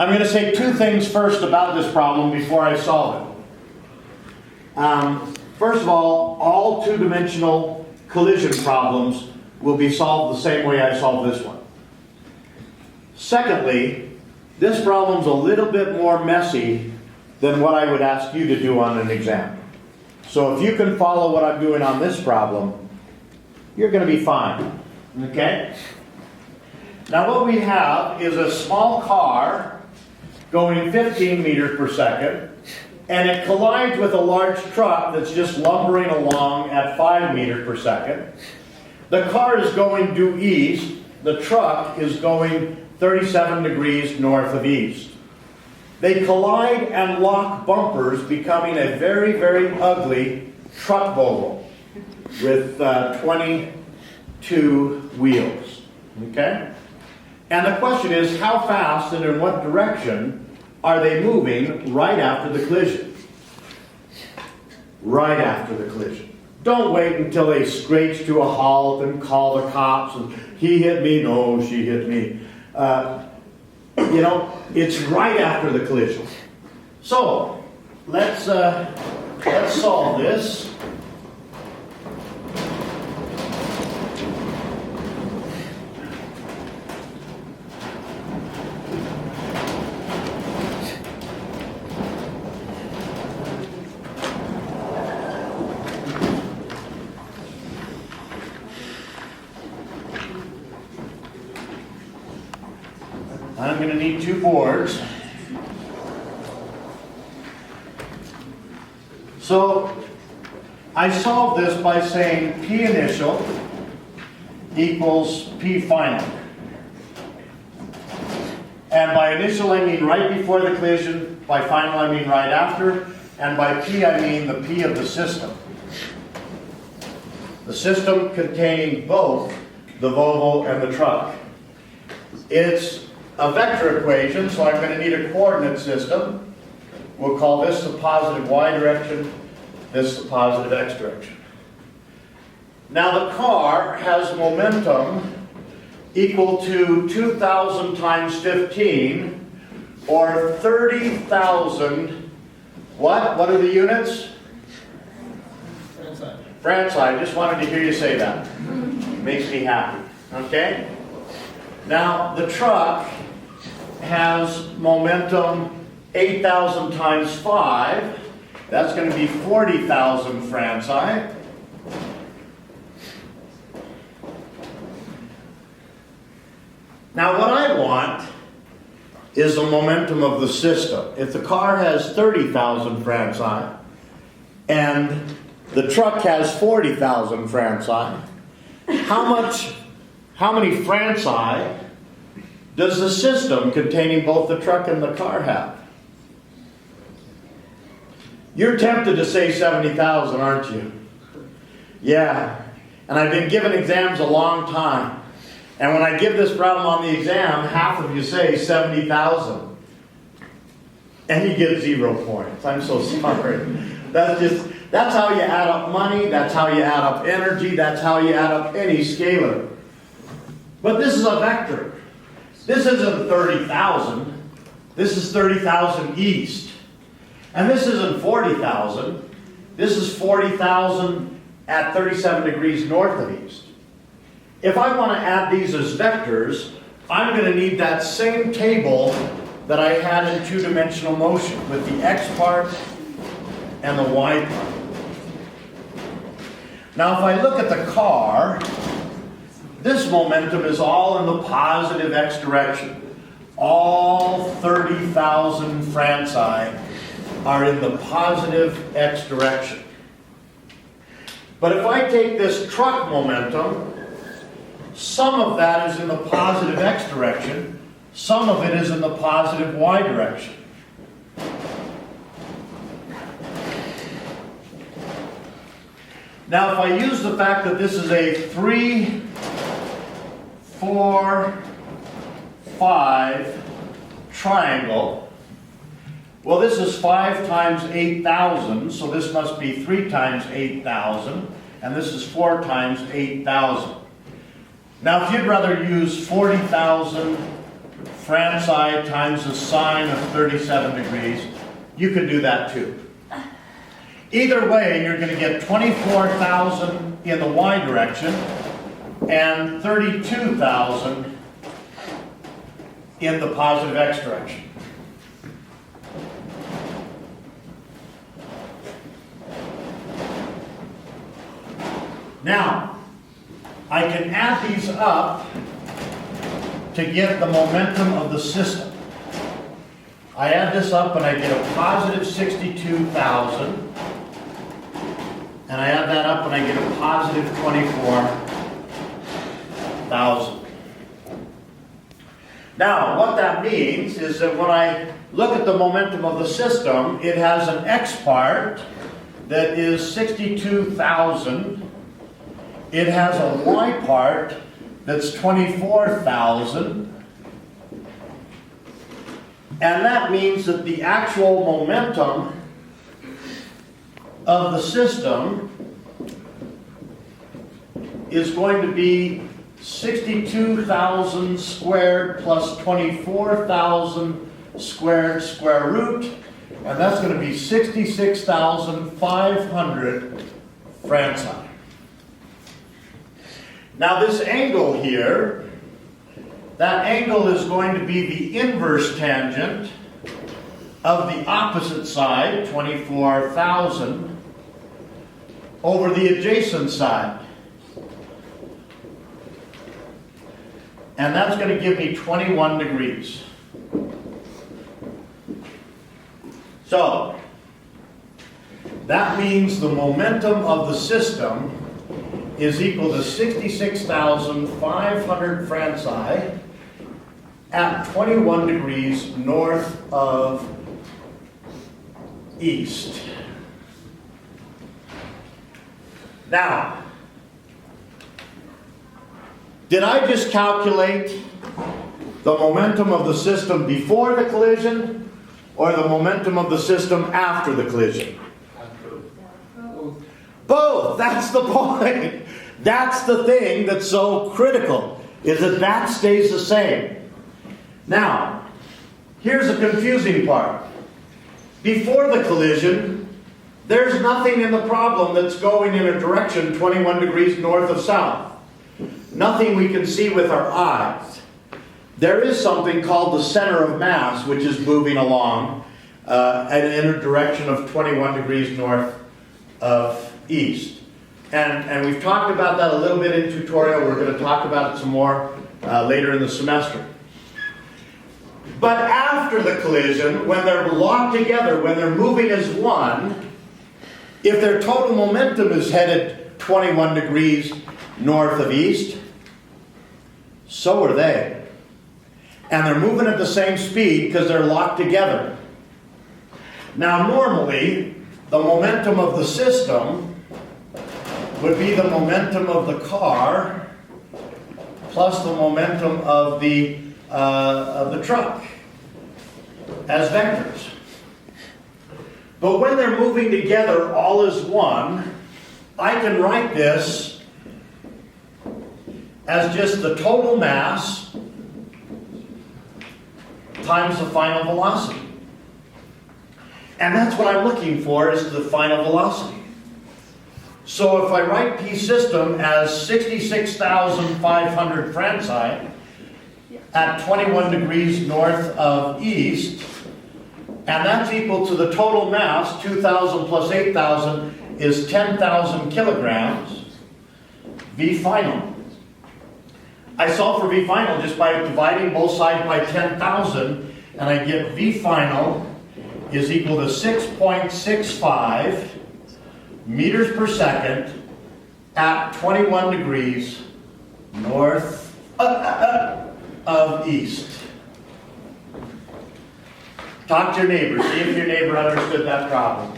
I'm going to say two things first about this problem before I solve it. First of all two-dimensional collision problems will be solved the same way I solved this one. Secondly, this problem's a little bit more messy than what I would ask you to do on an exam. So if you can follow what I'm doing on this problem, you're going to be fine. Okay? Now what we have is a small car going 15 meters per second, and it collides with a large truck that's just lumbering along at 5 meters per second. The car is going due east. The truck is going 37 degrees north of east. They collide and lock bumpers, becoming a very, very ugly truck Volvo with 22 wheels. Okay? And the question is, how fast and in what direction are they moving right after the collision? Right after the collision. Don't wait until they screech to a halt and call the cops and he hit me, no, she hit me. It's right after the collision. So, let's solve this. I'm going to need two boards. So I solve this by saying P initial equals P final. And by initial I mean right before the collision, by final I mean right after, and by P I mean the P of the system. The system containing both the Volvo and the truck. It's a vector equation, so I'm going to need a coordinate system. We'll call this the positive y direction, this the positive x direction. Now the car has momentum equal to 2,000 times 15, or 30,000, what? What are the units? Franci. I just wanted to hear you say that. Makes me happy. Okay? Now the truck has momentum 8,000 times 5. That's going to be 40,000 Franci. Now what I want is the momentum of the system. If the car has 30,000 Franci and the truck has 40,000 Franci, how many Franci does the system containing both the truck and the car have? You're tempted to say 70,000, aren't you? Yeah. And I've been giving exams a long time. And when I give this problem on the exam, half of you say 70,000. And you get 0 points. I'm so sorry. That's how you add up money, that's how you add up energy, that's how you add up any scalar. But this is a vector. This isn't 30,000. This is 30,000 east. And this isn't 40,000. This is 40,000 at 37 degrees north of east. If I want to add these as vectors, I'm going to need that same table that I had in two-dimensional motion with the x part and the y part. Now if I look at the car, this momentum is all in the positive x direction. All 30,000 Franci are in the positive x direction. But if I take this truck momentum, some of that is in the positive x direction, some of it is in the positive y direction. Now if I use the fact that this is a 3, 4, 5 triangle, well this is 5 times 8,000, so this must be 3 times 8,000, and this is 4 times 8,000. Now if you'd rather use 40,000 Franci times the sine of 37 degrees. You can do that too. Either way, you're going to get 24,000 in the y direction and 32,000 in the positive x direction. Now, I can add these up to get the momentum of the system. I add this up and I get a positive 62,000. And I add that up and I get a positive 24,000. Now, what that means is that when I look at the momentum of the system, it has an x part that is 62,000. It has a y part that's 24,000. And that means that the actual momentum of the system is going to be 62,000 squared plus 24,000 squared square root, and that's going to be 66,500 Franci. Now this angle here, that angle is going to be the inverse tangent of the opposite side, 24,000, over the adjacent side. And that's going to give me 21 degrees. So, that means the momentum of the system is equal to 66,500 Franci at 21 degrees north of east. Now, did I just calculate the momentum of the system before the collision or the momentum of the system after the collision? Both. That's the point. That's the thing that's so critical, is that that stays the same. Now, here's the confusing part. Before the collision, there's nothing in the problem that's going in a direction 21 degrees north of south. Nothing we can see with our eyes. There is something called the center of mass, which is moving along in a direction of 21 degrees north of east. And we've talked about that a little bit in tutorial. We're going to talk about it some more later in the semester. But after the collision, when they're locked together, when they're moving as one, if their total momentum is headed 21 degrees north of east, so are they. And they're moving at the same speed because they're locked together. Now normally, the momentum of the system would be the momentum of the car plus the momentum of the truck as vectors. But when they're moving together all as one, I can write this as just the total mass times the final velocity. And that's what I'm looking for, is the final velocity. So if I write P system as 66,500 Franci at 21 degrees north of east, and that's equal to the total mass, 2,000 plus 8,000 is 10,000 kilograms, V final. I solve for V final just by dividing both sides by 10,000, and I get V final is equal to 6.65 meters per second at 21 degrees north of east. Talk to your neighbor, see if your neighbor understood that problem.